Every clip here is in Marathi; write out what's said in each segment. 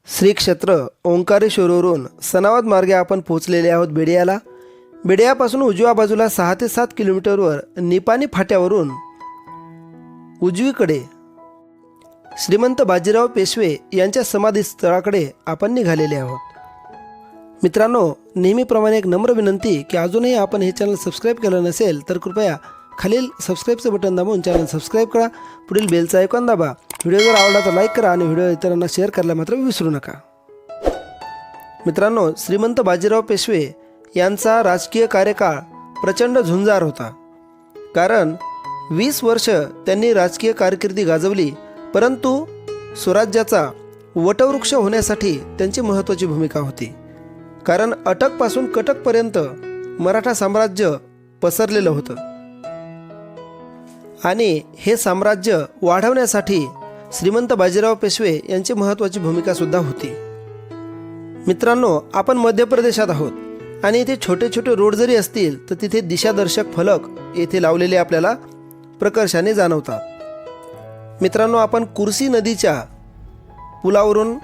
श्री क्षेत्र ओंकारेश्वरवरून सनावद मार्गे आपण पोहोचलेले आहोत बेडियाला। बेडियापासून उजव्या बाजूला 6 ते 7 किलोमीटरवर निपाणी फाट्यावरून उजवीकडे श्रीमंत बाजीराव पेशवे यांच्या समाधी स्थळाकडे आपण निघालेले आहोत। मित्रांनो, नेहमीप्रमाणे एक नम्र विनंती की अजूनही आपण हे चॅनल सबस्क्राईब केलं नसेल तर कृपया खालील सबस्क्राईबचं बटन दाबून चॅनल सबस्क्राईब करा, पुढील बेलचा आयकॉन दाबा। व्हिडिओ जर आवडला तर लाईक करा आणि व्हिडिओ इतरांना शेअर करायला मात्र विसरू नका। मित्रांनो, श्रीमंत बाजीराव पेशवे यांचा राजकीय कार्यकाळ प्रचंड झुंजार होता, कारण 20 वर्ष त्यांनी राजकीय कारकिर्दी गाजवली, परंतु स्वराज्याचा वटवृक्ष होण्यासाठी त्यांची महत्त्वाची भूमिका होती। कारण अटकपासून कटकपर्यंत मराठा साम्राज्य पसरलेलं होतं आणि हे साम्राज्य वाढवण्यासाठी श्रीमंत बाजीराव पेशवे यांची महत्त्वाची भूमिका सुद्धा होती। मित्रांनो, आपण मध्य प्रदेशात आहोत आणि इथे छोटे छोटे रोड जरी असतील तर तिथे दिशादर्शक फलक येथे लावलेले आपल्याला प्रकर्षाने जाणवतात। मित्रांनो, आपण कुर्सी नदीच्या पुलावरून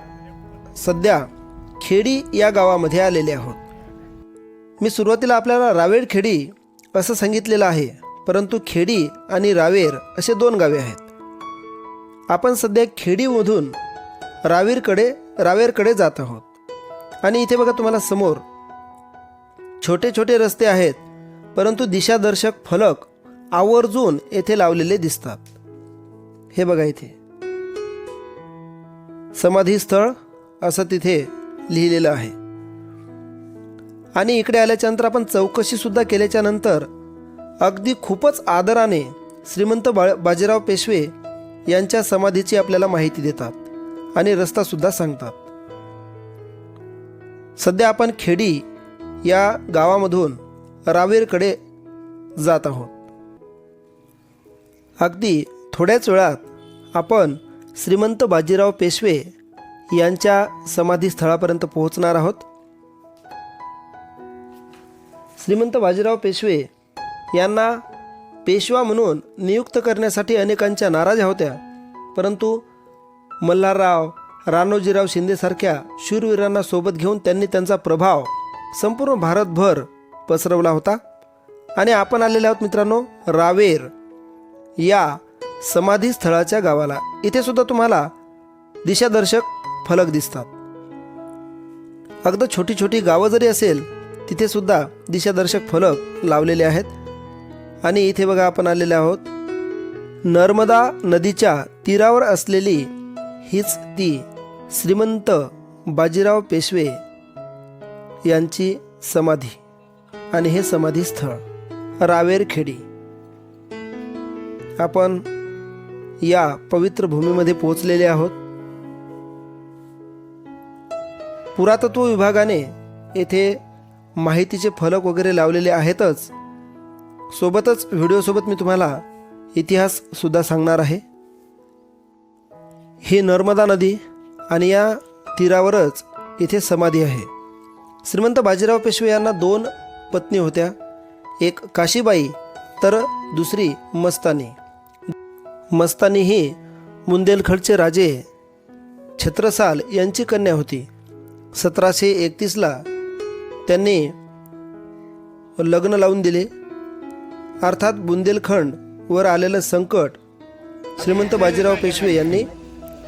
सध्या खेडी या गावामध्ये आलेले आहोत। मी सुरुवातीला आपल्याला रावेर खेडी असं सांगितलेलं आहे, परंतु खेडी आणि रावेर असे 2 गावे आहेत। आपण सध्या खेडीमधून रावेरकडे जात आहोत आणि इथे बघा, तुम्हाला समोर छोटे छोटे रस्ते आहेत, परंतु दिशादर्शक फलक आवर्जून येथे लावलेले दिसतात। हे बघा, इथे समाधी स्थळ असं तिथे लिहिलेलं आहे आणि इकडे आल्याच्या नंतर आपण चौकशी सुद्धा केल्याच्या नंतर अगदी खूपच आदराने श्रीमंत बाजीराव पेशवे यांच्या समाधीची आपल्याला माहिती देतात आणि रस्ता सुद्धा सांगतात। सध्या आपण खेडी या गावामधून रावेरकडे जात आहोत। अगदी थोड्याच वेळात आपण श्रीमंत बाजीराव पेशवे यांच्या समाधी स्थळापर्यंत पोहोचणार आहोत। श्रीमंत बाजीराव पेशवे यांना पेशवा म्हणून नियुक्त करण्यासाठी अनेकांच्या नाराज्या होत्या, परंतु मल्हारराव, राणोजीराव शिंदेसारख्या शूरवीरांना सोबत घेऊन त्यांनी त्यांचा प्रभाव संपूर्ण भारतभर पसरवला होता। आणि आपण आलेले आहोत मित्रांनो रावेर या समाधी स्थळाच्या गावाला। इथे सुद्धा तुम्हाला दिशादर्शक फलक दिसतात। अगदी छोटी छोटी गावं जरी असेल तिथे सुद्धा दिशादर्शक फलक लावलेले आहेत। आणि इथे बघा, आपण आलेले आहोत नर्मदा नदीच्या तीरावर असलेली हीच ती श्रीमंत बाजीराव पेशवे यांची समाधी आणि हे समाधी स्थळ रावेर खेडी। आपण या पवित्र भूमीमध्ये पोहोचलेले आहोत। पुरातत्व विभागाने येथे माहितीचे फलक वगैरे लावलेले आहेतच, सोबतच व्हिडिओसोबत मी तुम्हाला इतिहास सुद्धा सांगणार आहे। ही नर्मदा नदी आणि या तीरावरच इथे समाधी आहे। श्रीमंत बाजीराव पेशवे यांना 2 पत्नी होत्या, एक काशीबाई तर दुसरी मस्तानी। मस्तानी ही बुंदेलखंडचे राजे छत्रसाल यांची कन्या होती। 1731ला त्यांनी लग्न लावून दिले। अर्थात बुंदेलखंड वर आलेलं संकट श्रीमंत बाजीराव पेशवे यांनी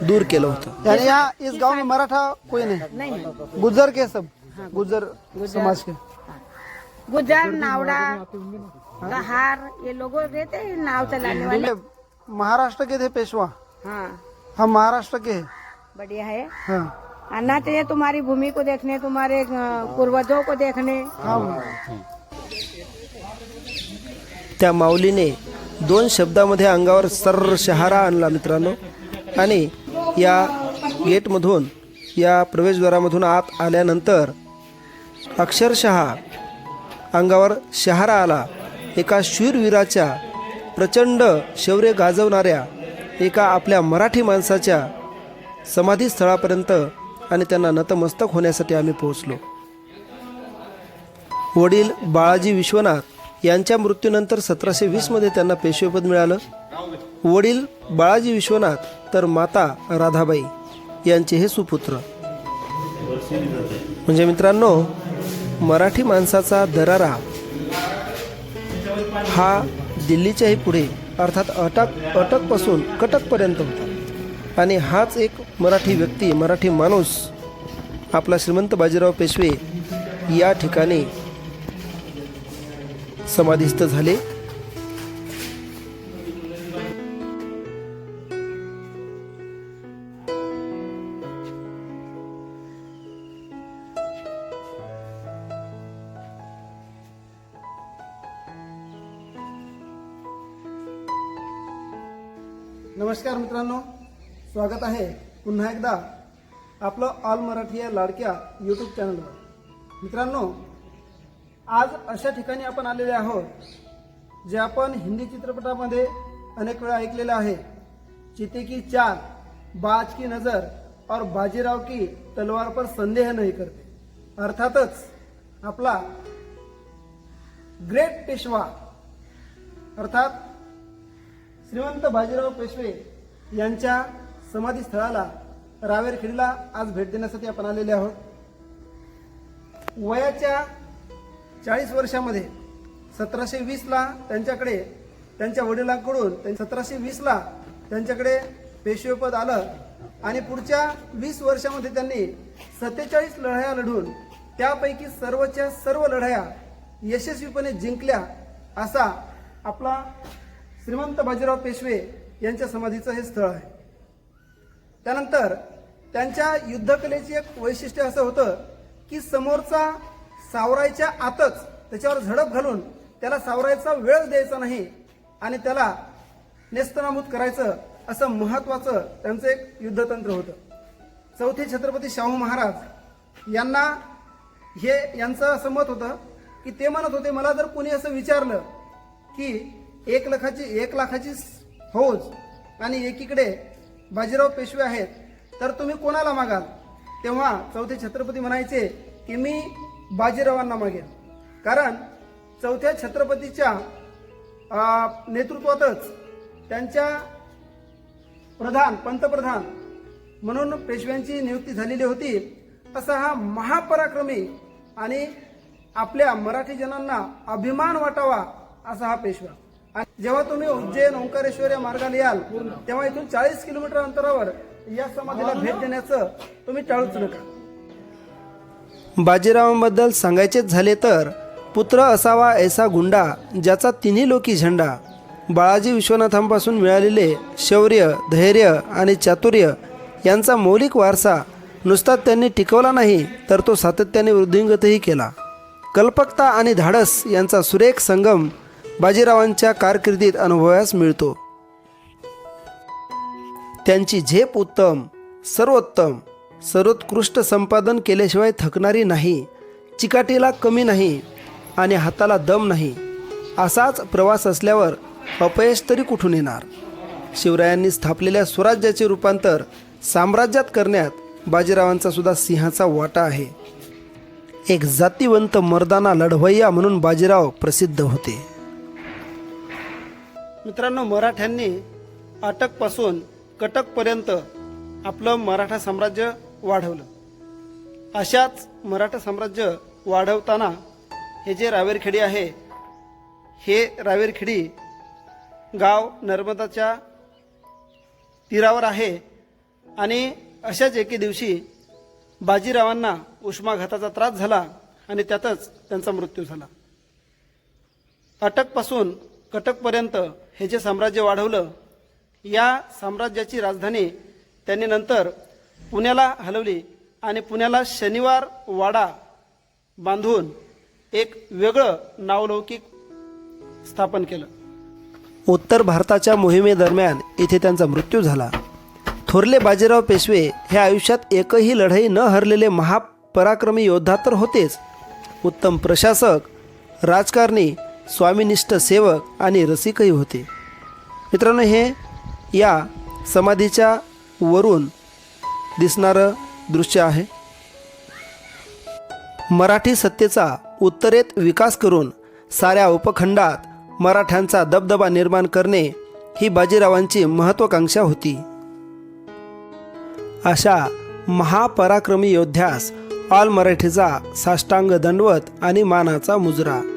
दूर केलं होतं। यानी यहाँ इस गांव में मराठा कोई नहीं, गुज्जर के सब गुज्जर समाज के, गुज्जर, नावड़ा, कहार, ये लोग रहते हैं नाव चलाने वाले। महाराष्ट्र के थे पेशवा। हाँ, हम महाराष्ट्र के हैं। बढ़िया है। हाँ, आना चाहिए तुम्हारी भूमि को देखने, तुम्हारे पूर्वजों को देखने। त्या माऊलीने 2 शब्दामध्ये अंगावर सर्र शहारा आणला मित्रांनो। आणि या गेटमधून, या प्रवेशद्वारामधून आत आल्यानंतर अक्षरशः अंगावर शहारा आला एका शूरवीराच्या, प्रचंड शौर्य गाजवणाऱ्या एका आपल्या मराठी माणसाच्या समाधी स्थळापर्यंत आणि त्यांना नतमस्तक होण्यासाठी आम्ही पोहोचलो। वडील बाळाजी विश्वनाथ यांच्या मृत्यूनंतर 1720 मध्ये त्यांना पेशवेपद मिळालं। वडील बाळाजी विश्वनाथ तर माता राधाबाई यांचे हे सुपुत्र। म्हणजे मित्रांनो, मराठी माणसाचा दरारा हा दिल्लीच्याही पुढे अर्थात अटकपासून कटकपर्यंत होता. आणि हाच एक मराठी व्यक्ती, मराठी माणूस आपला श्रीमंत बाजीराव पेशवे या ठिकाणी समाधिस्थ झाले. नमस्कार मित्रांनो, स्वागत आहे पुन्हा एकदा आपलं ऑल मराठी या लाडक्या यूट्यूब चॅनलवर. मित्रांनो, आज अशा ठिकाणी आपण आलेले आहोत जे आपण हिंदी चित्रपटामध्ये अनेक वेळा ऐकलेलं आहे. चिते की चाल, बाज की नजर और बाजीराव की तलवार पर संदेह नहीं करते. अर्थातच आपला ग्रेट पेशवा अर्थात श्रीमंत बाजीराव पेशवे यांच्या समाधीस्थळाला रावेरखेडीला आज भेट देण्यासाठी आपण आलेले आहोत. वयाच्या 40 वर्षामध्ये 1720ला त्यांच्याकडे त्यांच्या वडिलांकडून 1720ला त्यांच्याकडे पेशवेपद आलं आणि पुढच्या 20 वर्षामध्ये त्यांनी 47 लढाया लढून त्यापैकी सर्वच्या सर्व लढाया यशस्वीपणे जिंकल्या. असा आपला श्रीमंत बाजीराव पेशवे यांच्या समाधीचं हे स्थळ आहे. त्यानंतर त्यांच्या युद्धकलेची एक वैशिष्ट्य असं होतं की समोरचा सावरायच्या आतच त्याच्यावर झडप घालून त्याला सावरायचा वेळच द्यायचा नाही आणि त्याला नेस्तनाबूत करायचं, असं महत्त्वाचं त्यांचं एक युद्धतंत्र होतं. चौथे छत्रपती शाहू महाराज यांचं असं मत होतं की ते म्हणत होते, मला जर कोणी असं विचारलं की 1 लाखाची फौज आणि एकीकडे बाजीराव पेशवे आहेत तर तुम्ही कोणाला मागाल, तेव्हा चौथे छत्रपती म्हणायचे की मी बाजीरावांना मागेन. कारण चौथ्या छत्रपतीच्या नेतृत्वातच त्यांच्या पंतप्रधान म्हणून पेशव्यांची नियुक्ती झालेली होती. असा हा महापराक्रमी आणि आपल्या मराठी जनांना अभिमान वाटावा असा हा पेशवा. जेव्हा तुम्ही उज्जैन ओंकारेश्वर या मार्गाला याल तेव्हा इथून 40 किलोमीटर अंतरावर या समाधीला भेट देण्याचं तुम्ही टाळूच नका. बाजीरावांबद्दल सांगायचेच झाले तर पुत्र असावा ऐसा गुंडा ज्याचा तिन्ही लोकी झेंडा. बाळाजी विश्वनाथांपासून मिळालेले शौर्य, धैर्य आणि चातुर्य यांचा मौलिक वारसा नुसता त्यांनी टिकवला नाही तर तो सातत्याने वृद्धिंगतही केला. कल्पकता आणि धाडस यांचा सुरेख संगम बाजीरावांच्या कारकिर्दीत अनुभवास मिळतो. त्यांची झेप उत्तम, सर्वोत्तम, सर्वोत्कृष्ट संपादन केल्याशिवाय थकणारी नाही, चिकाटीला कमी नाही आणि हाताला दम नाही. असाच प्रवास असल्यावर अपयश तरी कुठून येणार. शिवरायांनी स्थापलेल्या स्वराज्याचे रूपांतर साम्राज्यात करण्यात बाजीरावांचा सुद्धा सिंहाचा वाटा आहे. एक जातीवंत मर्दाना लढवय्या म्हणून बाजीराव प्रसिद्ध होते. मित्रांनो, मराठ्यांनी अटकपासून कटकपर्यंत आपलं मराठा साम्राज्य वाढवलं. अशाच मराठा साम्राज्य वाढवताना हे जे रावेरखेडी आहे, हे रावेरखेडी गाव नर्मदाच्या तीरावर आहे. आणि अशाच एके दिवशी बाजीरावांना उष्माघाताचा त्रास झाला आणि त्यातच त्यांचा मृत्यू झाला. अटकपासून कटकपर्यंत हे जे साम्राज्य वाढवलं, या साम्राज्याची राजधानी त्यांनी नंतर पुण्याला हलवली आणि पुण्याला शनिवार वाडा बांधून एक वेगळं नावलौकिक स्थापन केलं. उत्तर भारताच्या मोहिमेदरम्यान इथे त्यांचा मृत्यू झाला. थोरले बाजीराव पेशवे हे आयुष्यात एकही लढाई न हरलेले महापराक्रमी योद्धा तर होतेच, उत्तम प्रशासक, राजकारणी, स्वामीनिष्ठ सेवक आणि रसिकही होते. मित्रांनो, हे या समाधीच्या वरून दिसणारं दृश्य आहे. मराठी सत्तेचा उत्तरेत विकास करून साऱ्या उपखंडात मराठ्यांचा दबदबा निर्माण करणे ही बाजीरावांची महत्त्वाकांक्षा होती. अशा महापराक्रमी योद्ध्यास ऑल मराठीचा साष्टांग दंडवत आणि मानाचा मुजरा.